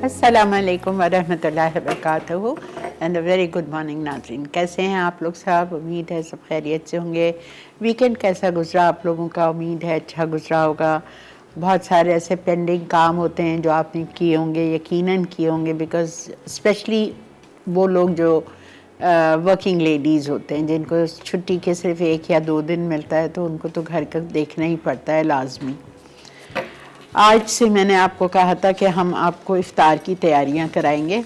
अस्सलाम वालेकुम वरहमतुल्लाहि वबरकातुहू and a very good morning नाज़रीन। कैसे हैं आप लोग सब? उम्मीद है सब खैरियत से होंगे। वीकेंड कैसा गुजरा आप लोगों का? उम्मीद है अच्छा गुजरा होगा। बहुत सारे ऐसे पेंडिंग काम होते हैं जो आपने किए होंगे, यकीनन किए होंगे, बिकॉज़ स्पेशली वो लोग जो वर्किंग लेडीज़ होते हैं जिनको छुट्टी के सिर्फ 1 या 2 दिन मिलता है, तो उनको तो घर का देखना ही पड़ता है लाजमी। आज से मैंने आपको कहा था कि हम आपको इफ्तार की तैयारियां कराएंगे।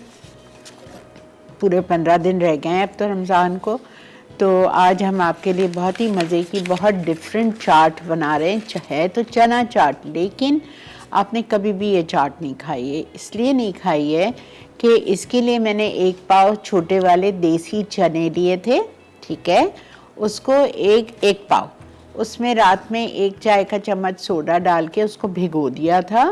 पूरे 15 दिन रह गए हैं अब तो रमज़ान को। तो आज हम आपके लिए बहुत ही मज़े की बहुत डिफरेंट चाट बना रहे हैं। है तो चना चाट, लेकिन आपने कभी भी ये चाट नहीं खाई है। इसलिए नहीं खाई है कि इसके लिए मैंने 1 पाव छोटे वाले देसी चने लिए थे, ठीक है। उसको एक पाव, उसमें रात में 1 चाय का चम्मच सोडा डाल के उसको भिगो दिया था।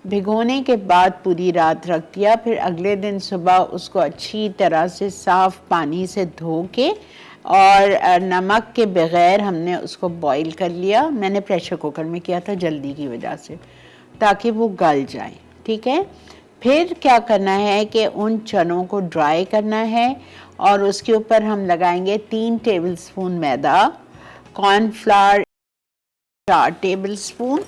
भिगोने के बाद पूरी रात रख दिया। फिर अगले दिन सुबह उसको अच्छी तरह से साफ़ पानी से धो के और नमक के बग़ैर हमने उसको बॉईल कर लिया। मैंने प्रेशर कुकर में किया था जल्दी की वजह से, ताकि वो गल जाए, ठीक है। फिर क्या करना है कि उन चनों को ड्राई करना है और उसके ऊपर हम लगाएंगे 3 टेबलस्पून मैदा, कॉर्नफ्लावर 4 टेबलस्पून,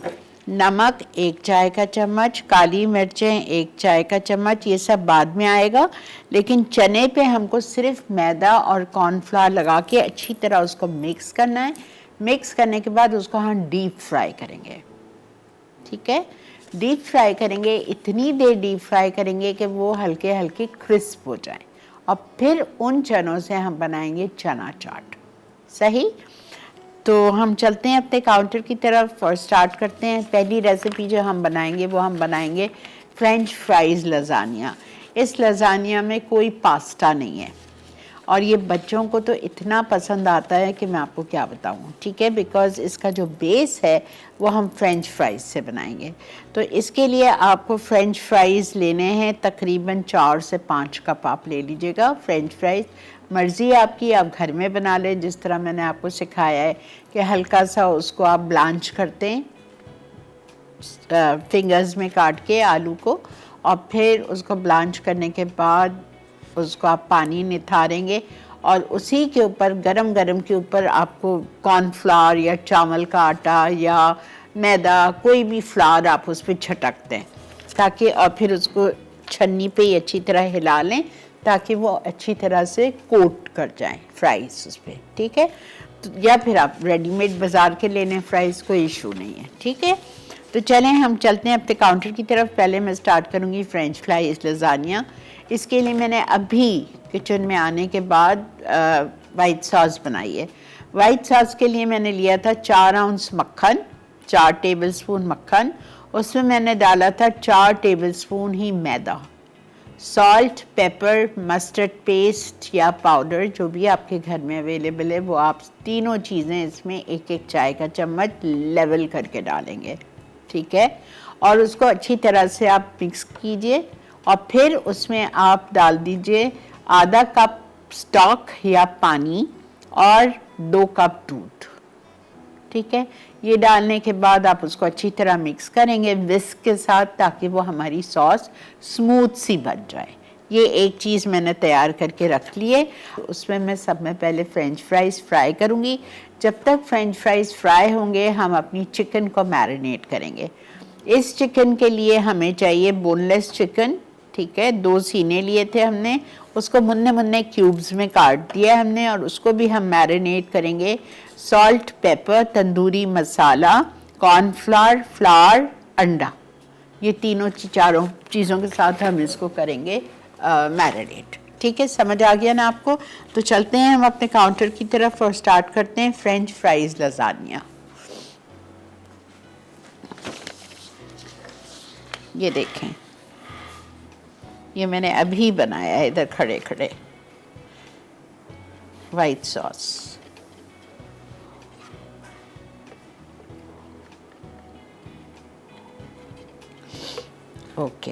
नमक 1 चाय का चम्मच, काली मिर्चें 1 चाय का चम्मच। ये सब बाद में आएगा, लेकिन चने पे हमको सिर्फ मैदा और कॉर्नफ्लावर लगा के अच्छी तरह उसको मिक्स करना है। मिक्स करने के बाद उसको हम डीप फ्राई करेंगे, ठीक है। डीप फ्राई करेंगे, इतनी देर डीप फ्राई करेंगे कि वो हल्के हल्के क्रिस्प हो जाए, और फिर उन चनों से हम बनाएंगे चना चाट। सही, तो हम चलते हैं अपने काउंटर की तरफ और स्टार्ट करते हैं। पहली रेसिपी जो हम बनाएंगे वो हम बनाएंगे फ्रेंच फ्राइज़ लज़ानिया। इस लज़ानिया में कोई पास्ता नहीं है, और ये बच्चों को तो इतना पसंद आता है कि मैं आपको क्या बताऊं, ठीक है। बिकॉज़ इसका जो बेस है वो हम फ्रेंच फ्राइज़ से बनाएंगे। तो इसके लिए आपको फ्रेंच फ्राइज़ लेने हैं, तकरीबन 4 से 5 कप आप ले लीजिएगा फ्रेंच फ्राइज़। मर्ज़ी आपकी, आप घर में बना लें जिस तरह मैंने आपको सिखाया है कि हल्का सा उसको आप ब्लांच करते हैं फिंगर्स में काट के आलू को, और फिर उसको ब्लांच करने के बाद उसको आप पानी निथारेंगे और उसी के ऊपर गरम गरम के ऊपर आपको कॉर्नफ्लावर या चावल का आटा या मैदा, कोई भी फ्लावर आप उस पर छटकते हैं, ताकि, और फिर उसको छन्नी पे ही अच्छी तरह हिला लें ताकि वो अच्छी तरह से कोट कर जाएं फ्राइज़ उस पर, ठीक है। तो या फिर आप रेडीमेड बाज़ार के लेने फ्राइज़, कोई इशू नहीं है, ठीक है। तो चलें हम चलते हैं अपने काउंटर की तरफ। पहले मैं स्टार्ट करूँगी फ्रेंच फ्राइज़ लज़ानिया। इसके लिए मैंने अभी किचन में आने के बाद वाइट सॉस बनाई है। वाइट सॉस के लिए मैंने लिया था 4 आउंस मक्खन, 4 टेबलस्पून मक्खन। उसमें मैंने डाला था 4 टेबलस्पून ही मैदा, सॉल्ट, पेपर, मस्टर्ड पेस्ट या पाउडर जो भी आपके घर में अवेलेबल है वो आप तीनों चीज़ें इसमें 1-1 चाय का चम्मच लेवल करके डालेंगे, ठीक है। और उसको अच्छी तरह से आप मिक्स कीजिए, और फिर उसमें आप डाल दीजिए आधा कप स्टॉक या पानी और 2 कप दूध, ठीक है। ये डालने के बाद आप उसको अच्छी तरह मिक्स करेंगे विस्क के साथ, ताकि वो हमारी सॉस स्मूथ सी बन जाए। ये एक चीज़ मैंने तैयार करके रख ली है। उसमें मैं सब में पहले फ्रेंच फ्राइज़ फ्राई करूँगी। जब तक फ्रेंच फ्राइज़ फ्राई होंगे हम अपनी चिकन को मैरिनेट करेंगे। इस चिकन के लिए हमें चाहिए बोनलेस चिकन, ठीक है। 2 सीने लिए थे हमने, उसको मुन्ने मुन्ने क्यूब्स में काट दिया हमने, और उसको भी हम मैरिनेट करेंगे salt, paper, tandoori masala, cornflour, flower, अंडा, ये तीनों चारों चीज़ों के साथ हम इसको करेंगे मैरिनेट, ठीक है। समझ आ गया ना आपको? तो चलते हैं हम अपने काउंटर की तरफ और स्टार्ट करते हैं फ्रेंच फ्राइज़ लज़ानिया। ये देखें, ये मैंने अभी बनाया है इधर खड़े खड़े वाइट सॉस। ओके,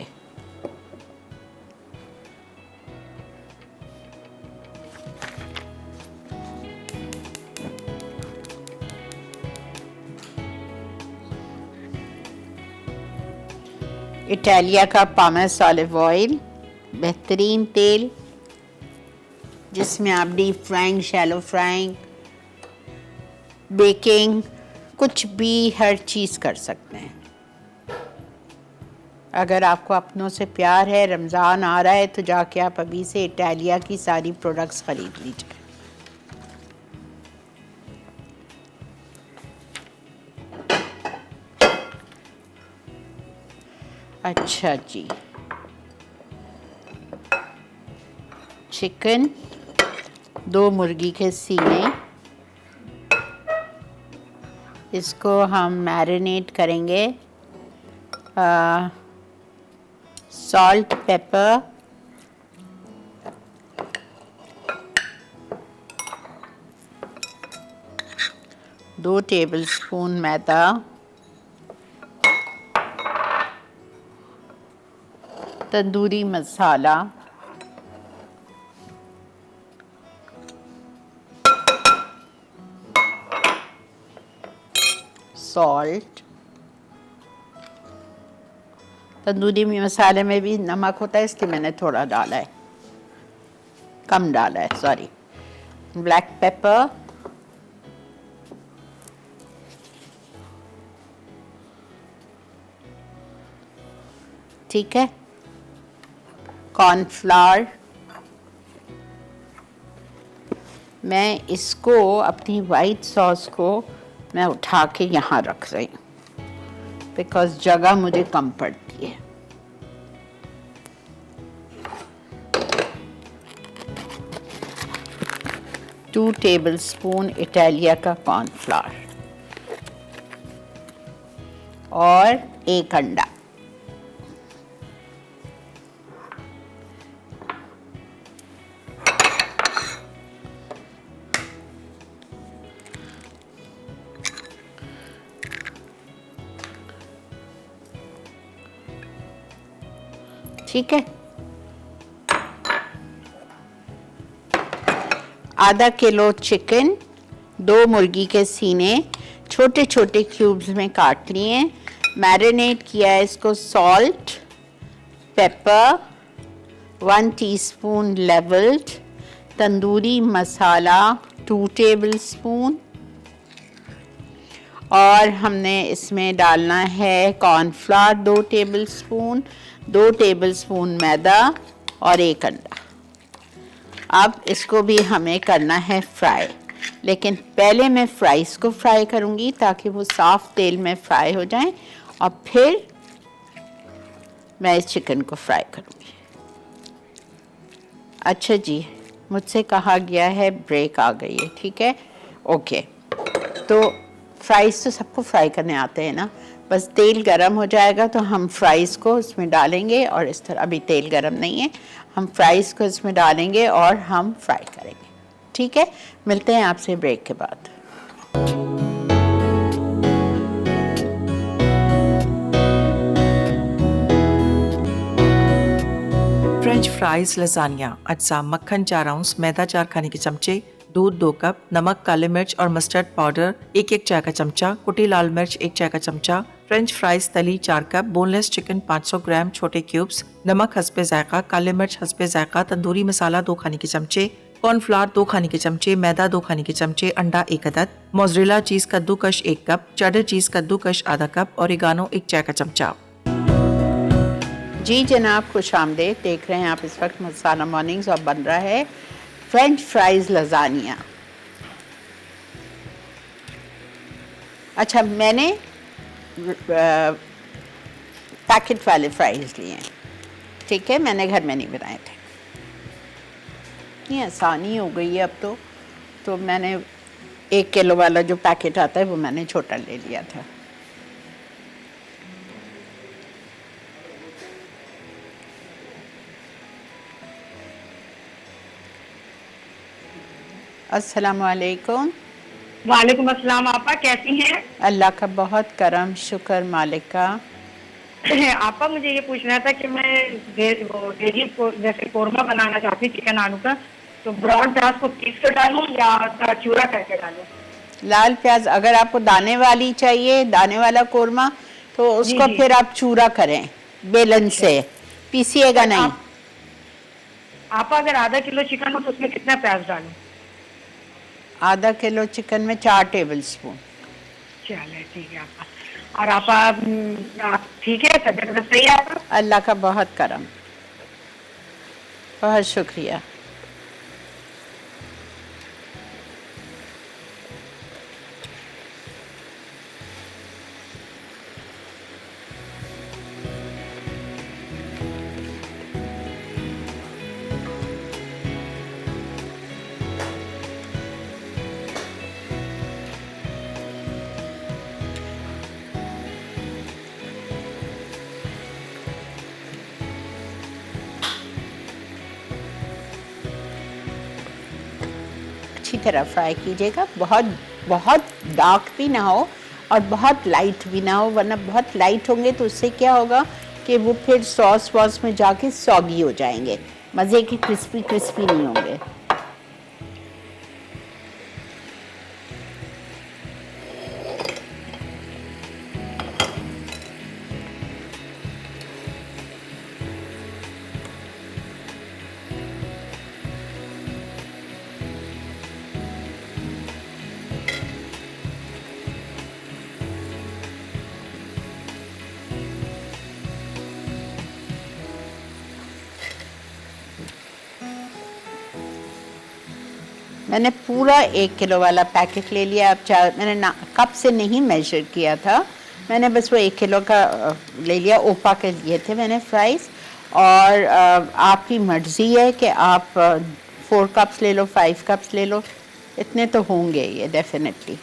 इटालिया का पामेस ऑलिव ऑयल, बेहतरीन तेल जिसमें आप deep frying, shallow frying, baking, कुछ भी हर चीज़ कर सकते हैं। अगर आपको अपनों से प्यार है, रमज़ान आ रहा है, तो जाके आप अभी से इटालिया की सारी प्रोडक्ट्स ख़रीद लीजिए। अच्छा जी, चिकन, 2 मुर्गी के सीने, इसको हम मैरिनेट करेंगे सॉल्ट, पेपर, दो टेबलस्पून मैदा, तंदूरी मसाला, सॉल्ट, तंदूरी मसाले में भी नमक होता है इसलिए मैंने थोड़ा डाला है, कम डाला है, सॉरी। ब्लैक पेपर, ठीक है, कॉर्नफ्लावर। मैं इसको अपनी वाइट सॉस को मैं उठा के यहाँ रख रही हूँ बिकॉज जगह मुझे कम पड़ती है। टू टेबलस्पून इटालिया का कॉर्नफ्लावर और 1 अंडा। ठीक है, आधा किलो चिकन, 2 मुर्गी के सीने छोटे छोटे क्यूब्स में काट लिए, मैरिनेट किया है इसको salt, pepper, 1 teaspoon levelled, tandoori masala 2 tablespoon, और हमने इसमें डालना है कॉर्नफ्लावर 2 टेबलस्पून, 2 टेबलस्पून मैदा और 1 अंडा। अब इसको भी हमें करना है फ्राई, लेकिन पहले मैं फ्राइज़ को फ्राई करूँगी ताकि वो साफ़ तेल में फ्राई हो जाएं, और फिर मैं इस चिकन को फ्राई करूँगी। अच्छा जी, मुझसे कहा गया है ब्रेक आ गई है, ठीक है, ओके। तो फ्राइज़ तो सबको फ्राई करने आते हैं ना, बस तेल गरम हो जाएगा तो हम फ्राइज़ को इसमें डालेंगे, और इस तरह अभी तेल गरम नहीं है, हम फ्राइज़ को इसमें डालेंगे और हम फ्राई करेंगे, ठीक है। मिलते हैं आपसे ब्रेक के बाद। फ्रेंच फ्राइज लजानिया अज्जा मक्खन 4 आउंस, मैदा 4 खाने के चमचे, दूध 2 कप, नमक, काले मिर्च और मस्टर्ड पाउडर 1 चाय का चमचा, कुटी लाल मिर्च 1 चाय का चमचा, फ्रेंच फ्राइज तली 4 कप, बोनलेस चिकन 500 ग्राम छोटे क्यूब्स, नमक हस्बे जायका, काले मिर्च हस्बे जायका, तंदूरी मसाला 2 खाने के चमचे, कॉर्नफ्लावर 2 खाने के चमचे, मैदा 2 खाने के चमचे, अंडा 1 अदद, मोज़रेला चीज कद्दूकश 1 कप, चेडर चीज कद्दूकश आधा कप, ओरिगानो 1 चाय का चमचा। जी जनाब, खुश आमदेद। देख रहे हैं आप इस वक्त मसाला मॉर्निंग्स और बन रहा है फ्रेंच फ्राइज लजानिया। अच्छा, मैंने पैकेट वाले फ्राइज लिए हैं, ठीक है, मैंने घर में नहीं बनाए थे। इतनी आसानी हो गई है अब तो मैंने 1 किलो वाला जो पैकेट आता है वो मैंने छोटा ले लिया था। अस्सलामुअलैकुम। वालेकुम अस्सलाम। आपा कैसी हैं? अल्लाह का बहुत करम शुक्र मालिक का। आपा मुझे ये पूछना था कि मैं डेली जैसे कोरमा बनाना चाहती हूँ चिकन आलू का, तो ब्राउन प्याज को पीस कर डालूं या चूरा करके डालूं? लाल प्याज अगर आपको दाने वाली चाहिए, दाने वाला कोरमा, तो उसको जी। फिर आप चूरा करें, बेलन से, पीसिएगा नहीं। आपा अगर आधा किलो चिकन हो तो उसमें कितना प्याज डालूं? आधा किलो चिकन में 4 टेबल स्पून। चले ठीक है आपा। और आप ठीक है, तबीयत सही है आपका? अल्लाह का बहुत करम, बहुत शुक्रिया। अच्छी तरह फ्राई कीजिएगा, बहुत बहुत डार्क भी ना हो और बहुत लाइट भी ना हो, वरना बहुत लाइट होंगे तो उससे क्या होगा कि वो फिर सॉस वॉस में जाके सॉगी हो जाएंगे, मज़े के क्रिस्पी क्रिस्पी नहीं होंगे। मैंने पूरा 1 किलो वाला पैकेट ले लिया। अब मैंने कप से नहीं मेजर किया था, मैंने बस वो 1 किलो का ले लिया। ओपा के लिए थे मैंने फ्राइज़। और आपकी मर्ज़ी है कि आप 4 कप्स ले लो, 5 कप्स ले लो, इतने तो होंगे ये डेफिनेटली।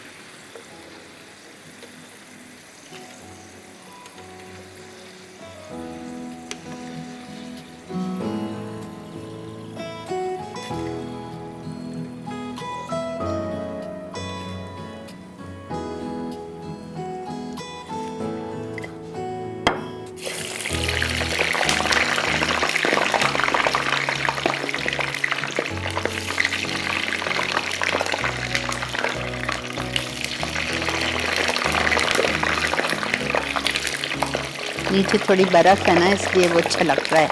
नीचे थोड़ी बर्फ़ है ना, इसलिए वो अच्छा लग रहा है।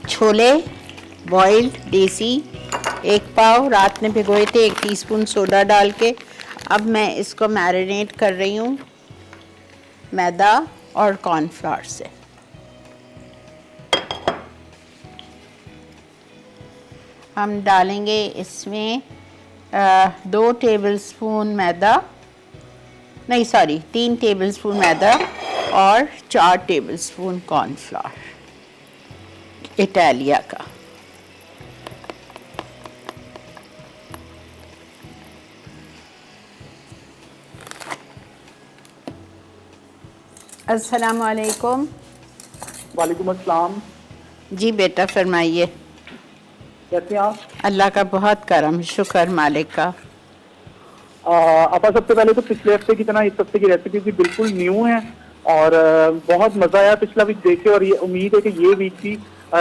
छोले बॉइल्ड देसी 1 पाव रात में भिगोए थे, 1 टीस्पून सोडा डाल के। अब मैं इसको मैरिनेट कर रही हूँ मैदा और कॉर्नफ्लावर से। हम डालेंगे इसमें 2 टेबलस्पून मैदा, नहीं सॉरी 3 टेबलस्पून मैदा और 4 टेबलस्पून कॉर्नफ्लावर इटालिया का। अस्सलाम वालेकुम। वालेकुम अस्सलाम। जी बेटा फरमाइए। कैसे हैं आप? अल्लाह का बहुत करम, शुक्र मालिक का। आपा सबसे पहले तो पिछले हफ्ते की तरह इस हफ्ते की रेसिपी भी बिल्कुल न्यू है और बहुत मजा आया पिछला वीक देख के, और ये उम्मीद है कि ये वीक भी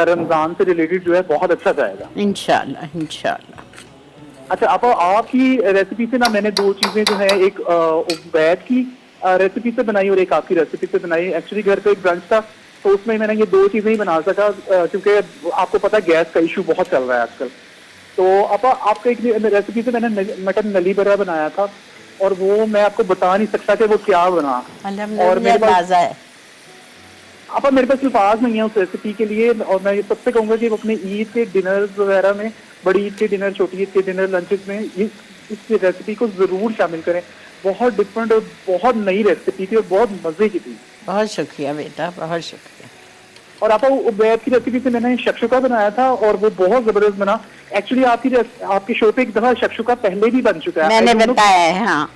रमजान से रिलेटेड जो है बहुत अच्छा जाएगा इंशाल्लाह इंशाल्लाह। अच्छा आपा, आपकी रेसिपी से ना मैंने 2 चीजें जो है, एक उबैद की रेसिपी से बनाई और एक आपकी रेसिपी से बनाई। एक्चुअली घर पे एक ब्रंच था तो उसमें मैंने ये 2 चीजें ही बना सका, क्योंकि आपको पता गैस का इशू बहुत चल रहा है आजकल। तो आपा, आपका एक रेसिपी से मैंने मटन नली बरा बनाया था और वो मैं आपको बता नहीं सकता कि वो क्या बना। और मेरे पास आपा मेरे पास अल्फाज नहीं है उस रेसिपी के लिए, और मैं ये सबसे कहूंगा कि वो अपने ईद के डिनर वगैरह में, बड़ी ईद के डिनर, छोटी ईद के डिनर, लंचेस में इस रेसिपी को जरूर शामिल करें। बहुत डिफरेंट और बहुत नई रेसिपी थी और बहुत मजे की थी। बहुत शुक्रिया बेटा, बहुत शुक्रिया। और आपा उबैद की रेसिपी से मैंने शक्शुका बनाया था और वो बहुत जबरदस्त बना। एक्चुअली आपके शो पे एक दफा शक्शुका पहले भी बन चुका है, मैंने बताया है। हाँ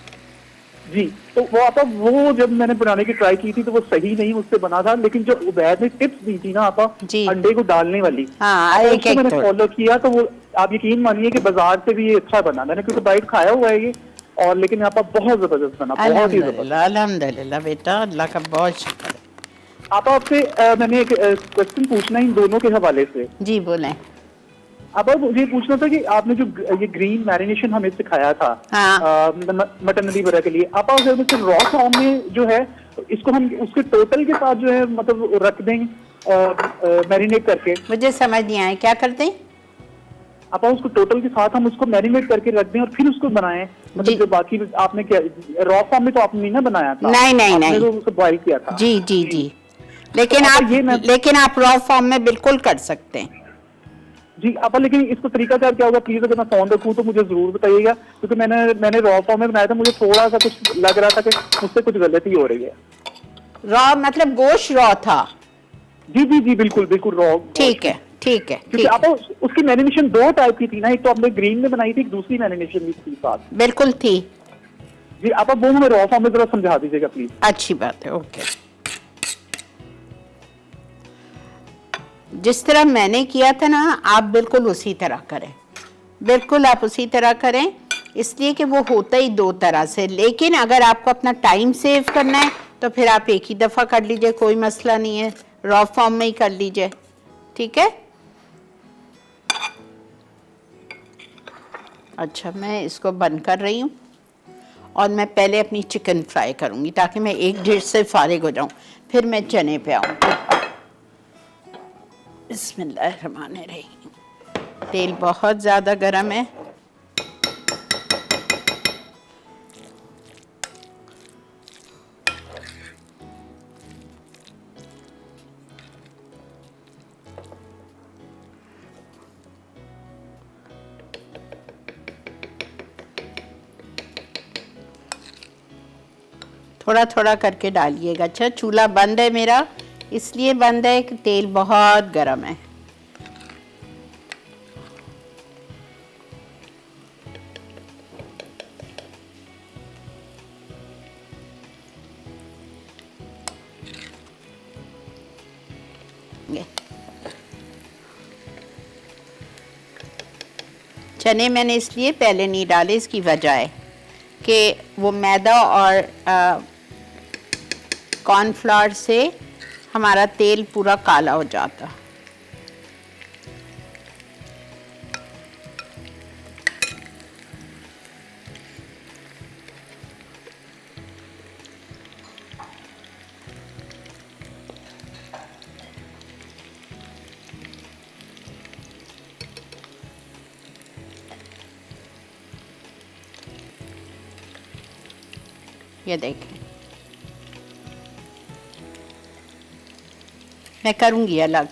जी, तो वो आपा, वो जब मैंने बनाने की ट्राई की थी तो वो सही नहीं मुझसे बना था, लेकिन जो उबैद ने टिप्स दी थी ना आपा, अंडे को डालने वाली, हाँ, उसको मैंने फॉलो किया तो वो आप यकीन मानिए कि बाजार से भी ये अच्छा बना। मैंने क्योंकि बाइट खाया हुआ है ये, और लेकिन आपा बहुत जबरदस्त बना, बहुत ही जबरदस्त। अल्हम्दुलिल्लाह बेटा, अल्लाह का बहुत शुक्र है। आपा, आपसे मैंने एक क्वेश्चन पूछना है इन दोनों के हवाले से। जी बोलें। अब मुझे पूछना था कि आपने जो ये ग्रीन मैरिनेशन हमें सिखाया था हाँ। मटन लीवर के लिए, आप रॉ फॉर्म में जो है इसको हम उसके टोटल के साथ जो है मतलब रख दें मैरिनेट करके? मुझे समझ नहीं आया, क्या करते हैं? आप उसको टोटल के साथ हम उसको मैरिनेट करके रख दें और फिर उसको बनाएं, मतलब जो बाकी आपने क्या रॉ फॉर्म में तो आपने नहीं ना बनाया था? नहीं नहीं आपने नहीं, तो उसको बॉईल किया था। जी जी जी, लेकिन आप रॉ फॉर्म में बिल्कुल कर सकते हैं जी। आप लेकिन इसको तरीकाकार क्या होगा प्लीज, अगर मैं फोन रखूं तो मुझे जरूर बताइएगा, क्योंकि मैंने रॉ फॉर्म में बनाया था, मुझे थोड़ा सा कुछ लग रहा था कि मुझसे कुछ गलती हो रही है। रॉ मतलब गोश्त रॉ था? जी जी जी, बिल्कुल बिल्कुल रॉ। ठीक है ठीक है क्योंकि आप उसकी मैरिनेशन दो टाइप की थी ना, एक तो आपने ग्रीन में बनाई थी, एक दूसरी मैरिनेशन भी थी साथ। बिल्कुल थी जी। आप वो हमें रॉ फॉर्म में जरा समझा दीजिएगा प्लीज। अच्छी बात है, ओके। जिस तरह मैंने किया था ना, आप बिल्कुल उसी तरह करें, बिल्कुल आप उसी तरह करें, इसलिए कि वो होता ही दो तरह से। लेकिन अगर आपको अपना टाइम सेव करना है तो फिर आप एक ही दफ़ा कर लीजिए, कोई मसला नहीं है, रॉ फॉर्म में ही कर लीजिए, ठीक है। अच्छा, मैं इसको बंद कर रही हूँ और मैं पहले अपनी चिकन फ्राई करूँगी ताकि मैं एक डिश से फारिग हो जाऊँ, फिर मैं चने पे आऊँगी। बिस्मिल्लाहिर्रहमानिर्रहीम। तेल बहुत ज़्यादा गर्म है, थोड़ा थोड़ा करके डालिएगा। अच्छा, चूल्हा बंद है मेरा, इसलिए बंद है कि तेल बहुत गर्म है। चने मैंने इसलिए पहले नहीं डाले, इसकी वजह है कि वो मैदा और कॉर्नफ्लावर से हमारा तेल पूरा काला हो जाता। ये देखें, मैं करूंगी अलग।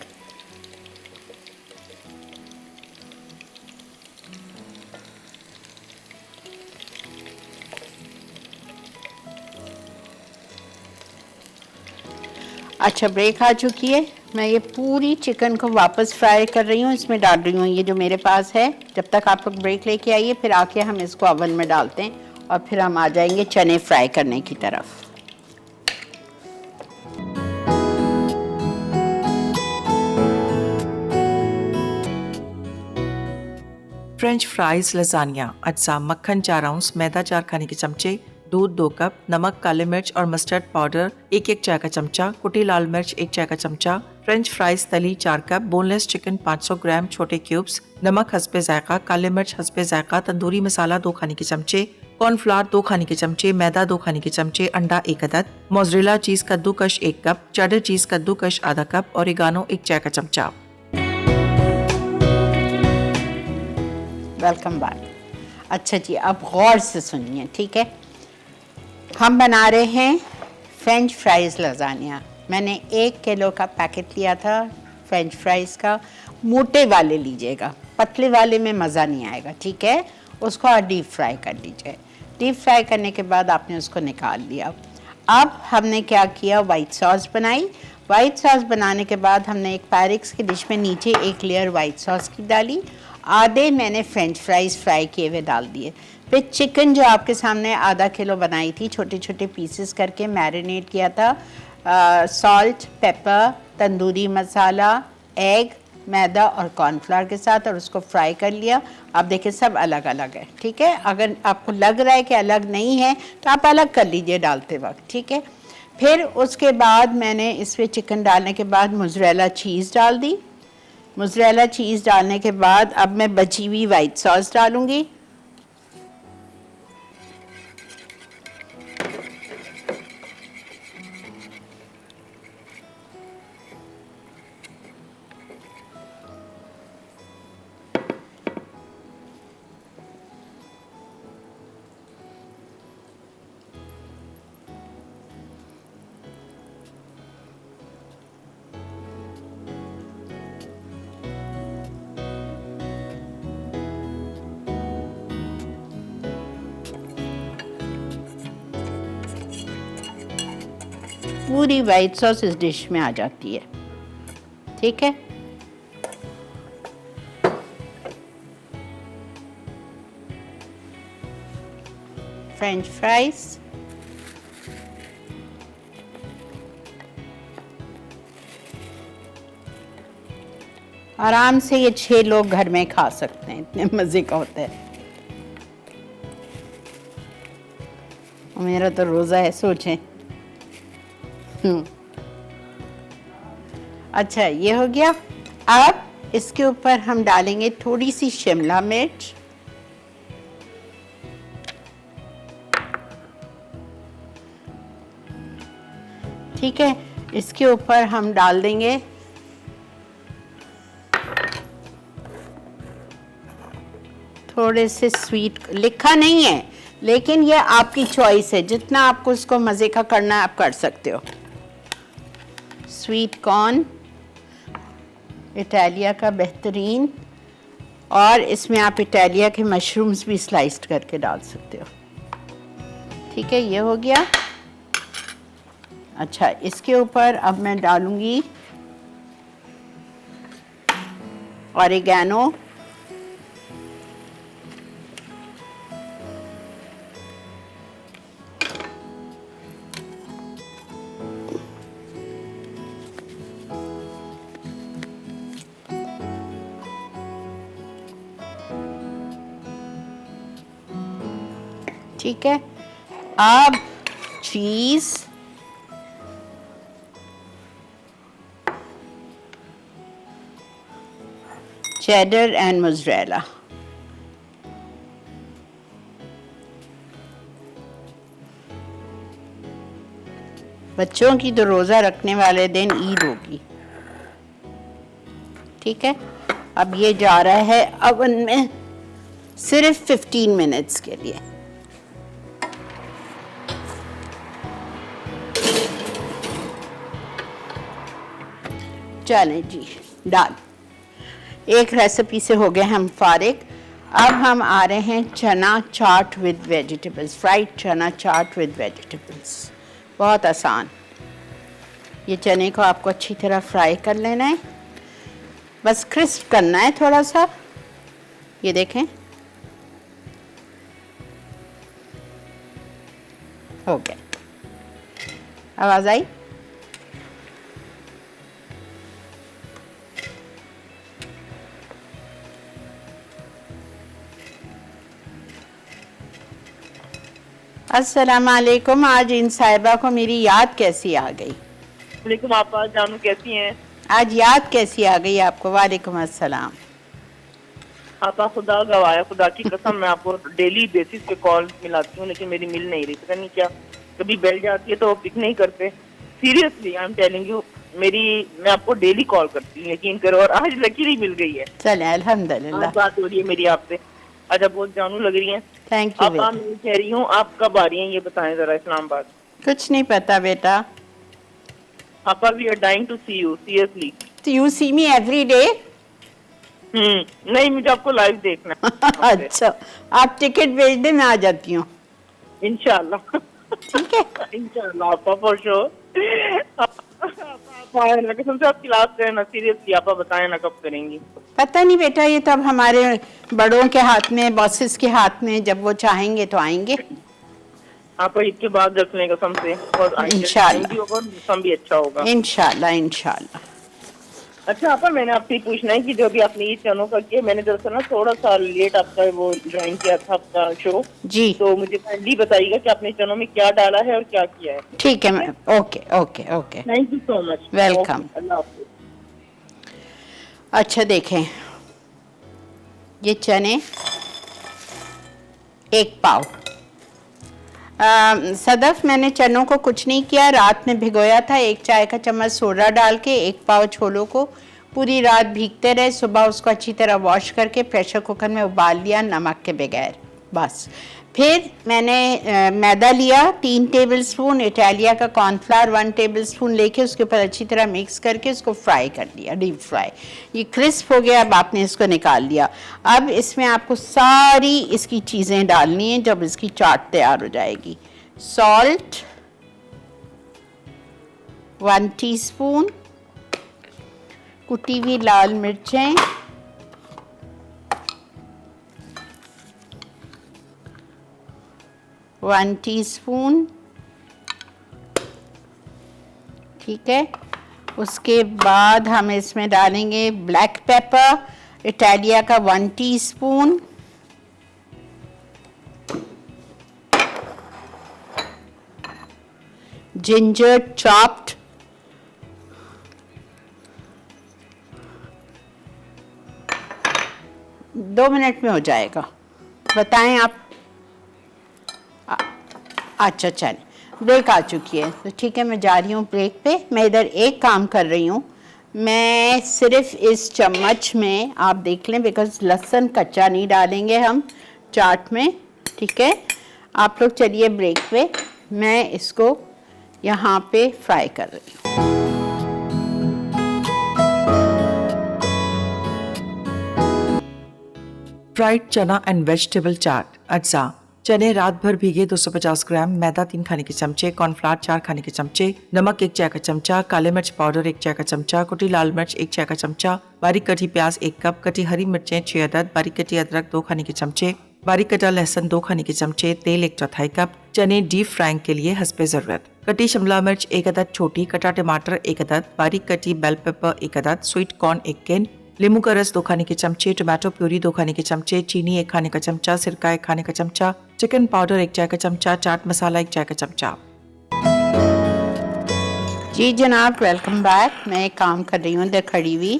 अच्छा, ब्रेक आ चुकी है, मैं ये पूरी चिकन को वापस फ्राई कर रही हूँ, इसमें डाल रही हूँ ये जो मेरे पास है। जब तक आप लोग ब्रेक लेके आइए, फिर आके हम इसको ओवन में डालते हैं और फिर हम आ जाएंगे चने फ्राई करने की तरफ। फ्रेंच फ्राइज लजानिया अज्जा मक्खन 4 आउंस, मैदा 4 खाने के चमचे, दूध 2 कप, नमक, काले मिर्च और मस्टर्ड पाउडर 1 चाय का चमचा, कुटी लाल मिर्च 1 चाय का चमचा, फ्रेंच फ्राइज तली 4 कप, बोनलेस चिकन 500 ग्राम छोटे क्यूब्स, नमक हस्बे जायका, काले मिर्च हस्बे जायका, तंदूरी मसाला 2 खाने के चमचे, कॉर्नफ्लावर 2 खाने के चमचे, मैदा 2 खाने के चमचे, अंडा 1 अदद, मोज़रेला चीज कद्दूकश 1 कप, चेडर चीज कद्दूकश आधा कप, ओरिगानो 1 चाय का चमचा। Welcome back. अच्छा जी, अब गौर से सुनिए, ठीक है। हम बना रहे हैं फ्रेंच फ्राइज़ लजानिया। मैंने 1 किलो का पैकेट लिया था फ्रेंच फ्राइज़ का। मोटे वाले लीजिएगा, पतले वाले में मज़ा नहीं आएगा, ठीक है। उसको आप डीप फ्राई कर लीजिए। डीप फ्राई करने के बाद आपने उसको निकाल लिया। अब हमने क्या किया, वाइट सॉस बनाई। वाइट सॉस बनाने के बाद हमने एक पायरेक्स की डिश में नीचे 1 लेयर वाइट सॉस की डाली, आधे मैंने फ्रेंच फ्राइज़ फ्राई किए हुए डाल दिए। फिर चिकन जो आपके सामने आधा किलो बनाई थी, छोटे छोटे पीसेस करके मैरिनेट किया था, salt, paper, tandoori masala, egg, मैदा और कॉर्नफ्लावर के साथ, और उसको फ्राई कर लिया। आप देखिए सब अलग अलग है, ठीक है। अगर आपको लग रहा है कि अलग नहीं है तो आप अलग कर लीजिए डालते वक्त, ठीक है। फिर उसके बाद मैंने इसमें चिकन डालने के बाद मोज़रेला चीज़ डाल दी। मोज़रेला चीज़ डालने के बाद अब मैं बची हुई वाइट सॉस डालूंगी। पूरी वाइट सॉस इस डिश में आ जाती है। ठीक है, फ्रेंच फ्राइज, आराम से ये 6 लोग घर में खा सकते हैं, इतने मजे का होता है। मेरा तो रोजा है, सोचें। अच्छा, ये हो गया। अब इसके ऊपर हम डालेंगे थोड़ी सी शिमला मिर्च, ठीक है। इसके ऊपर हम डाल देंगे थोड़े से स्वीट, लिखा नहीं है लेकिन ये आपकी चॉइस है, जितना आपको इसको मज़े का करना है आप कर सकते हो। स्वीट कॉर्न इटालिया का बेहतरीन, और इसमें आप इटालिया के मशरूम्स भी स्लाइस्ड करके डाल सकते हो। ठीक है, ये हो गया। अच्छा, इसके ऊपर अब मैं डालूंगी ऑरिगेनो, ठीक है। अब चीज, चेडर एंड मोज़रेला, बच्चों की तो रोजा रखने वाले दिन ईद होगी। ठीक है, अब ये जा रहा है अवन में सिर्फ 15 मिनट्स के लिए। चलें जी, डाल। एक रेसिपी से हो गए हम फारिग। अब हम आ रहे हैं चना चाट विद वेजिटेबल्स, फ्राइड चना चाट विद वेजिटेबल्स। बहुत आसान। ये चने को आपको अच्छी तरह फ्राई कर लेना है, बस क्रिस्प करना है थोड़ा सा। ये देखें, हो गया। आवाज आई? अस्सलाम वालेकुम। आज इन साहिबा को मेरी याद कैसी आ गई? वालेकुम आपा, जानू कैसी हैं? आज याद कैसी आ गई आपको? वालेकुम अस्सलाम। आपा खुदा गवाया, खुदा की कसम मैं आपको डेली बेसिस पे कॉल मिलाती हूँ लेकिन मेरी मिल नहीं रही। पता नहीं क्या, कभी बेल जाती है तो पिक नहीं करते। Seriously I am telling you, मैं आपको डेली कॉल करती हूँ, यकीन करो। और आज लकीली मिल गई है। चले अल्हम्दुलिल्लाह, बात हो रही है मेरी आपसे। अच्छा, बहुत जानू लग रही है। थैंक यू आप बेटा। मैं कह रही हूँ, आप कब आ रही हैं ये बताएं जरा इस्लामाबाद। कुछ नहीं पता बेटा। आपा we are dying to see you seriously. You see me every day? नहीं, मुझे आपको लाइव देखना है। अच्छा, आप टिकट भेज दे, मैं आ जाती हूँ। इंशाल्लाह, ठीक है, इंशाल्लाह आपा, फॉर श्योर। कसम से आप क्लास करें ना, सीरियसली आपा बताएं ना कब करेंगी। पता नहीं बेटा, ये तब हमारे बड़ों के हाथ में, बॉसेस के हाथ में, जब वो चाहेंगे तो आएंगे। आप ईद के बाद रख लें कसम से, और इंशाल्लाह होगा, मौसम भी अच्छा होगा। इंशाल्लाह इंशाल्लाह। अच्छा आपा, मैंने आपसे पूछना है कि जो भी आपने ईद चनों का किया, मैंने दरअसल ना थोड़ा सा लेट आपका वो ज्वाइन किया था आपका शो, जी तो मुझे काइंडली बताइएगा कि आपने चनों में क्या डाला है और क्या किया है। ठीक है ma'am, okay okay okay, thank you so much. Welcome. अल्लाह हाफिज़। अच्छा देखें, ये चने 1 पाव। सदफ, मैंने चनों को कुछ नहीं किया, रात में भिगोया था। 1 चाय का चम्मच सोडा डाल के 1 पाव छोलों को पूरी रात भीगते रहे। सुबह उसको अच्छी तरह वॉश करके प्रेशर कुकर में उबाल लिया नमक के बगैर, बस। फिर मैंने मैदा लिया 3 टेबलस्पून, इटालिया का कॉर्नफ्लावर 1 टेबलस्पून लेके उसके ऊपर अच्छी तरह मिक्स करके उसको फ्राई कर लिया, डीप फ्राई। ये क्रिस्प हो गया, अब आपने इसको निकाल लिया। अब इसमें आपको सारी इसकी चीज़ें डालनी हैं जब इसकी चाट तैयार हो जाएगी। सॉल्ट 1 टीस्पून, कुटी हुई लाल मिर्चें 1 टीस्पून, ठीक है। उसके बाद हम इसमें डालेंगे ब्लैक पेपर इटालिया का 1 टीस्पून, जिंजर चॉप्ड 2 मिनट में हो जाएगा, बताएं आप। अच्छा चलिए, ब्रेक आ चुकी है तो ठीक है, मैं जा रही हूँ ब्रेक पे। मैं इधर एक काम कर रही हूँ, मैं सिर्फ इस चम्मच में, आप देख लें, बिकॉज लहसुन कच्चा नहीं डालेंगे हम चाट में, ठीक है। आप लोग चलिए ब्रेक पे, मैं इसको यहाँ पे फ्राई कर रही हूँ। फ्राइड चना एंड वेजिटेबल चाट। अज्जा: चने रात भर भीगे 250 ग्राम, मैदा 3 खाने के चमचे, कॉर्नफ्लावर 4 खाने के चमचे, नमक 1 चाय का चमचा, काले मिर्च पाउडर 1 चाय का चमचा, कुटी लाल मिर्च 1 चाय का चमचा, बारीक कटी प्याज 1 कप, कटी हरी मिर्चें 6 अदद, बारीक कटी अदरक 2 खाने के चमचे, बारीक कटा लहसुन 2 खाने के चमचे, तेल 1/4 कप, चने डीप फ्राइंग के लिए हस्बे जरूरत, कटी शिमला मिर्च 1 अदद छोटी, कटा टमाटर 1 अदद, बारीक कटी बेल पेपर 1 अदद, स्वीट कॉर्न 1 कैन, नींबू का रस 2 खाने के चमचे, टोमेटो प्यूरी 2 खाने के चमचे, चीनी 1 खाने का चमचा, सिरका 1 खाने का चमचा, चिकन पाउडर 1 चाय का चमचा, चाट मसाला 1 चाय का चमचा। जी जनाब, वेलकम बैक। मैं एक काम कर रही हूँ इधर खड़ी हुई।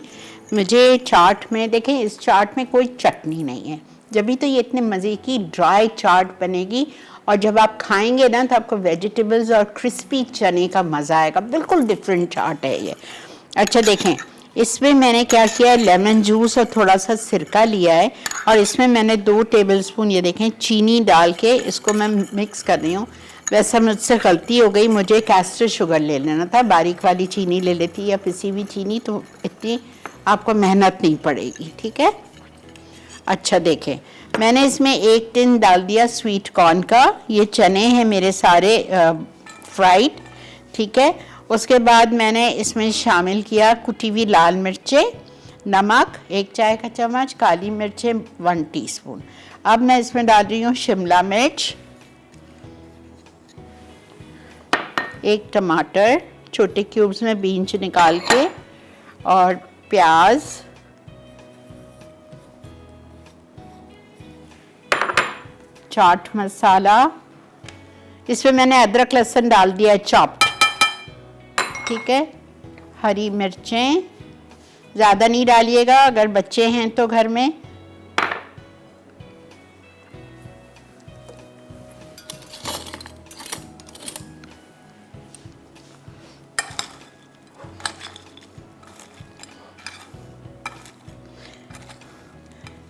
मुझे चाट में, देखें, इस चाट में कोई चटनी नहीं है, जब भी तो ये इतने मज़े की ड्राई चाट बनेगी, और जब आप खाएंगे ना तो आपको वेजिटेबल्स और क्रिस्पी चने का मज़ा आएगा। बिल्कुल डिफरेंट चाट है ये। अच्छा देखें, इसमें मैंने क्या किया है, लेमन जूस और थोड़ा सा सिरका लिया है, और इसमें मैंने 2 टेबलस्पून, ये देखें, चीनी डाल के इसको मैं मिक्स कर रही हूँ। वैसे मुझसे गलती हो गई, मुझे कैस्टर शुगर ले लेना था, बारीक वाली चीनी ले लेती या पिसी हुई चीनी, तो इतनी आपको मेहनत नहीं पड़ेगी, ठीक है। अच्छा देखें, मैंने इसमें 1 टिन डाल दिया स्वीट कॉर्न का। ये चने हैं मेरे सारे फ्राइड, ठीक है। उसके बाद मैंने इसमें शामिल किया कुटी हुई लाल मिर्चें, नमक 1 चाय का चम्मच, काली मिर्चें 1 टीस्पून। अब मैं इसमें डाल रही हूँ शिमला मिर्च, 1 टमाटर छोटे क्यूब्स में बीज निकाल के, और प्याज, चाट मसाला, इसमें मैंने अदरक लहसुन डाल दिया चॉप्ड, ठीक है। हरी मिर्चें ज़्यादा नहीं डालिएगा अगर बच्चे हैं तो घर में।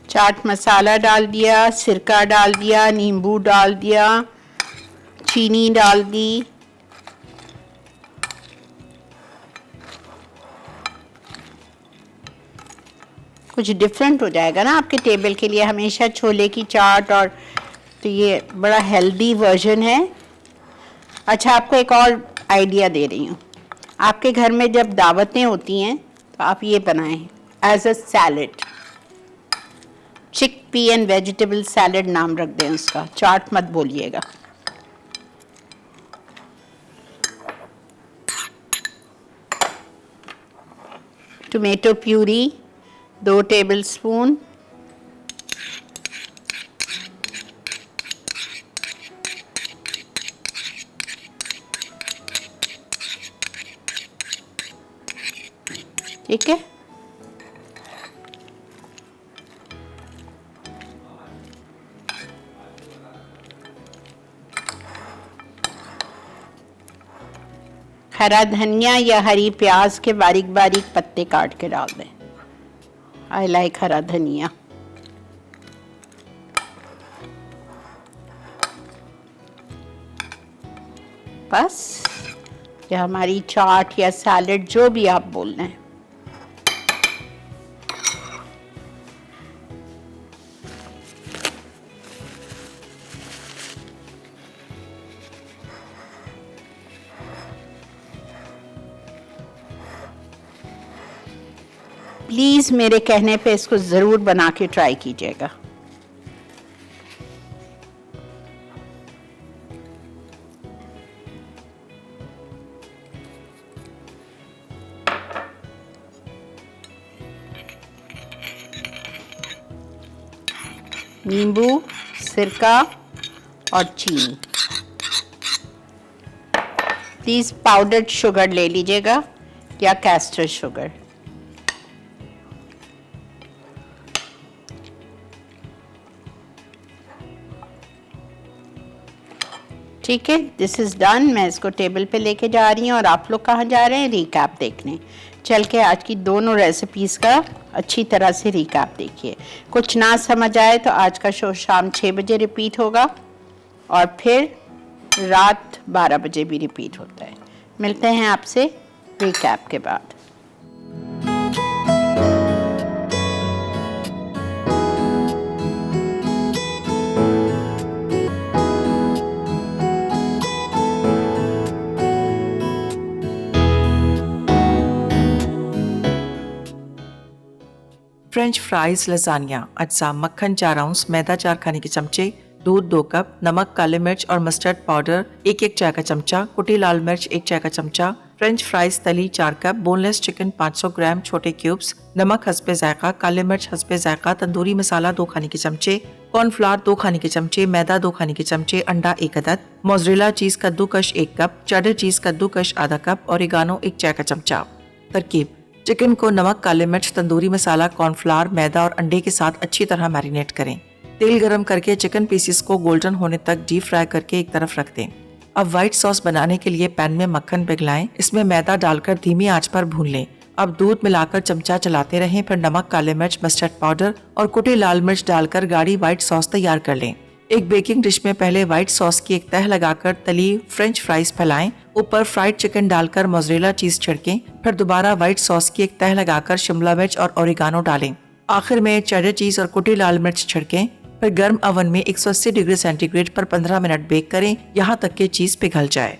चाट मसाला डाल दिया, सिरका डाल दिया, नींबू डाल दिया, चीनी डाल दी, कुछ डिफरेंट हो जाएगा ना आपके टेबल के लिए। हमेशा छोले की चाट, और तो ये बड़ा हेल्दी वर्जन है। अच्छा, आपको एक और आइडिया दे रही हूँ। आपके घर में जब दावतें होती हैं तो आप ये बनाएं एज अ सैलेड, चिक पी एंड वेजिटेबल सैलेड नाम रख दें उसका, चाट मत बोलिएगा। टोमेटो प्यूरी 2 टेबलस्पून, ठीक है। हरा धनिया या हरी प्याज के बारीक बारीक पत्ते काट के डाल दें। आई लाइक हरा धनिया। बस ये हमारी चाट या सैलेड जो भी आप बोल रहे हैं। प्लीज़ मेरे कहने पे इसको ज़रूर बना के ट्राई कीजिएगा। नींबू, सिरका और चीनी। प्लीज़ पाउडर्ड शुगर ले लीजिएगा या कैस्टर शुगर। ठीक है, दिस इज़ डन। मैं इसको टेबल पे लेके जा रही हूँ और आप लोग कहाँ जा रहे हैं? रिकैप देखने। चल के आज की दोनों रेसिपीज़ का अच्छी तरह से रिकैप देखिए। कुछ ना समझ आए तो आज का शो शाम 6 बजे रिपीट होगा और फिर रात 12 बजे भी रिपीट होता है। मिलते हैं आपसे रिकैप के बाद। फ्रेंच फ्राइज लजानिया अज्जा मक्खन 4 आउंस, मैदा 4 खाने के चमचे, दूध 2 कप, नमक, काले मिर्च और मस्टर्ड पाउडर 1 चाय का चमचा, कुटी लाल मिर्च 1 चाय का चमचा, फ्रेंच फ्राइज तली 4 कप, बोनलेस चिकन 500 ग्राम छोटे क्यूब्स, नमक हस्बे जायका, काले मिर्च हस्बे जायका, तंदूरी मसाला 2 खाने के चमचे, कॉर्नफ्लावर 2 खाने के चमचे, मैदा 2 खाने के चमचे, अंडा 1 अदद, मोज़रेला चीज कद्दूकश 1 कप, चेडर चीज कद्दूकश आधा कप, ओरिगानो 1 चाय का चमचा। तरकीब: चिकन को नमक, काले मिर्च, तंदूरी मसाला, कॉर्नफ्लावर, मैदा और अंडे के साथ अच्छी तरह मैरिनेट करें। तेल गरम करके चिकन पीसेस को गोल्डन होने तक डीप फ्राई करके एक तरफ रख दें। अब व्हाइट सॉस बनाने के लिए पैन में मक्खन पिघलाएं, इसमें मैदा डालकर धीमी आंच पर भून लें। अब दूध मिलाकर चमचा चलाते रहें, फिर नमक, काले मिर्च, मस्टर्ड पाउडर और कुटी लाल मिर्च डालकर गाढ़ी व्हाइट सॉस तैयार कर लें। एक बेकिंग डिश में पहले व्हाइट सॉस की एक तह लगाकर तली फ्रेंच फ्राइज फैलाएं, ऊपर फ्राइड चिकन डालकर मोज़रेला चीज छिड़कें, फिर दोबारा व्हाइट सॉस की एक तह लगाकर शिमला मिर्च और ओरिगानो डालें। आखिर में चेडर चीज और कुटी लाल मिर्च छिड़कें, फिर गर्म ओवन में 180 डिग्री सेंटीग्रेड पर 15 मिनट बेक करें, यहाँ तक कि चीज पिघल जाए।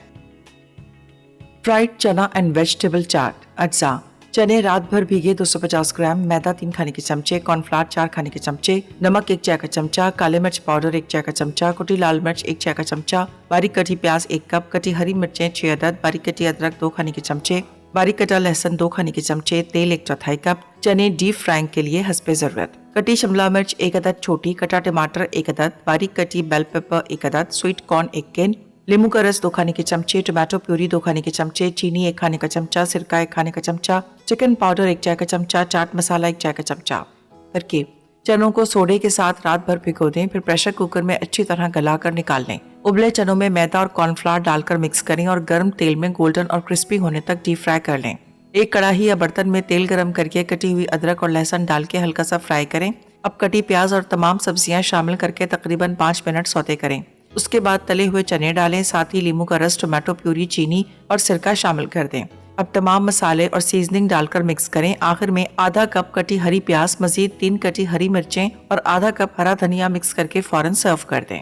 फ्राइड चना एंड वेजिटेबल चाट अज्जा: चने रात भर भीगे 250 ग्राम, मैदा 3 खाने के चमचे, कॉर्नफ्लावर 4 खाने के चमचे, नमक 1 चाय का चमचा, काले मिर्च पाउडर 1 चाय का चमचा, कुटी लाल मिर्च 1 चाय का चमचा, बारीक कटी प्याज 1 कप, कटी हरी मिर्चें 6 अदद, बारीक कटी अदरक 2 खाने के चमचे, बारीक कटा लहसुन 2 खाने के चमचे, तेल 1/4 कप, चने डीप फ्राइंग के लिए हस्बे जरूरत, कटी शिमला मिर्च 1 अदद छोटी, कटा टमाटर 1 अदद, बारीक कटी बेल पेपर 1 अदद, स्वीट कॉर्न 1 कैन, नींबू का रस 2 खाने के चमचे, टमाटो प्यूरी 2 खाने के चमचे, चीनी 1 खाने का चमचा, सिरका 1 खाने का चमचा, चिकन पाउडर 1 चाय का चमचा, चाट मसाला 1 चाय का चमचा। तरकीब: चनों को सोडे के साथ रात भर भिगो दें, फिर प्रेशर कुकर में अच्छी तरह गलाकर निकाल लें। उबले चनों में मैदा और कॉर्नफ्लावर डालकर मिक्स करें और गर्म तेल में गोल्डन और क्रिस्पी होने तक डीप फ्राई कर लें। एक कढ़ाई या बर्तन में तेल गरम करके कटी हुई अदरक और लहसुन डाल के हल्का सा फ्राई करें। अब कटी प्याज और तमाम सब्जियां शामिल करके तकरीबन 5 मिनट सौते करें। उसके बाद तले हुए चने डालें, साथ ही नींबू का रस, टमाटो प्यूरी, चीनी और सिरका शामिल कर दें। अब तमाम मसाले और सीजनिंग डालकर मिक्स करें। आखिर में आधा कप कटी हरी प्याज, मजीद 3 कटी हरी मिर्चें और आधा कप हरा धनिया मिक्स करके फौरन सर्व कर दें।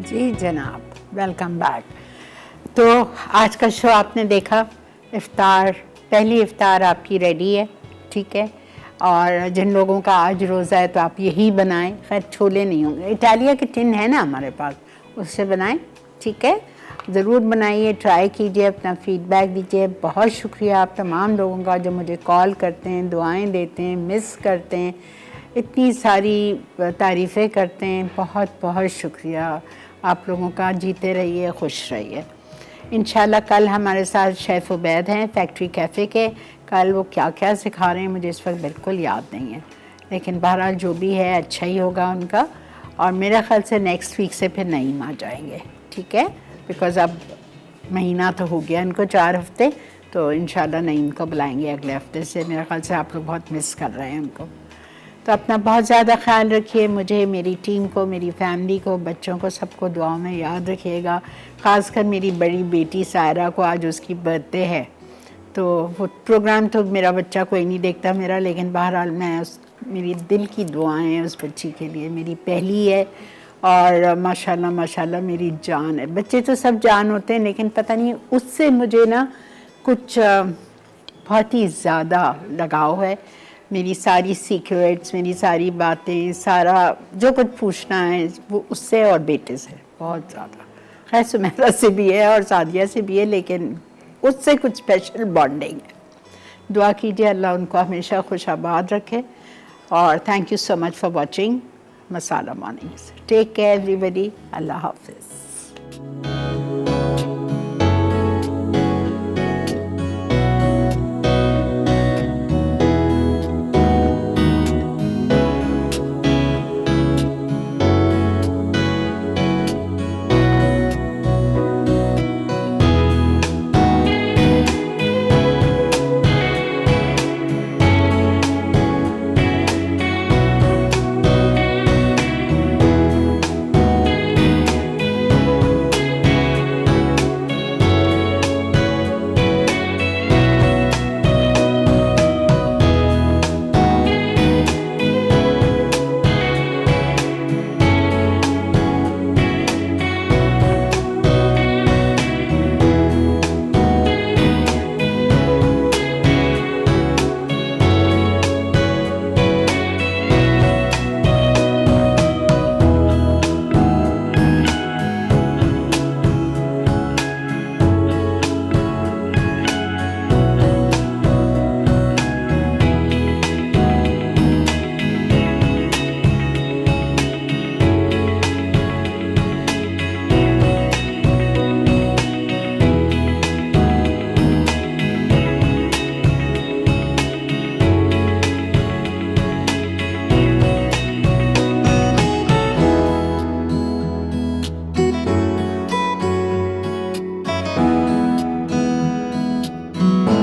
जी जनाब, वेलकम बैक। तो आज का शो आपने देखा, इफ्तार, पहली इफ्तार आपकी रेडी है, ठीक है। और जिन लोगों का आज रोज़ा है तो आप यही बनाएं। खैर छोले नहीं होंगे, इटालिया के टिन है ना हमारे पास, उससे बनाएं, ठीक है। ज़रूर बनाइए, ट्राई कीजिए, अपना फीडबैक दीजिए। बहुत शुक्रिया आप तमाम लोगों का जो मुझे कॉल करते हैं, दुआएं देते हैं, मिस करते हैं, इतनी सारी तारीफ़ें करते हैं। बहुत बहुत शुक्रिया आप लोगों का। जीते रहिए, खुश रहिए। इंशाल्लाह कल हमारे साथ शेफ़ उबैद हैं फैक्ट्री कैफ़े के। कल वो क्या क्या सिखा रहे हैं मुझे इस वक्त बिल्कुल याद नहीं है, लेकिन बहरहाल जो भी है अच्छा ही होगा उनका। और मेरे ख़्याल से नेक्स्ट वीक से फिर नईम आ जाएंगे, ठीक है, बिकॉज़ अब महीना तो हो गया इनको 4 हफ्ते, तो इंशाल्लाह नईम को बुलाएंगे अगले हफ्ते से। मेरे ख़्याल से आप लोग बहुत मिस कर रहे हैं उनको। तो अपना बहुत ज़्यादा ख्याल रखिए, मुझे, मेरी टीम को, मेरी फैमिली को, बच्चों को, सबको दुआओं में याद रखिएगा। ख़ासकर मेरी बड़ी बेटी सायरा को, आज उसकी बर्थडे है, तो वो प्रोग्राम तो मेरा बच्चा कोई नहीं देखता मेरा, लेकिन बहरहाल मैं मेरी दिल की दुआएं उस बच्ची के लिए, मेरी पहली है और माशाल्लाह माशाल्लाह मेरी जान है। बच्चे तो सब जान होते हैं, लेकिन पता नहीं उससे मुझे ना कुछ बहुत ही ज़्यादा लगाव है। मेरी सारी सीक्रेट्स, मेरी सारी बातें, सारा जो कुछ पूछना है वो उससे और बेटे से बहुत ज़्यादा। खैर सुमेरा से भी है और सादिया से भी है, लेकिन उससे कुछ स्पेशल बॉन्डिंग है। दुआ कीजिए अल्लाह उनको हमेशा खुश आबाद रखे। और thank you so much for watching Masala Mornings. Take care everybody, अल्लाह हाफिज़।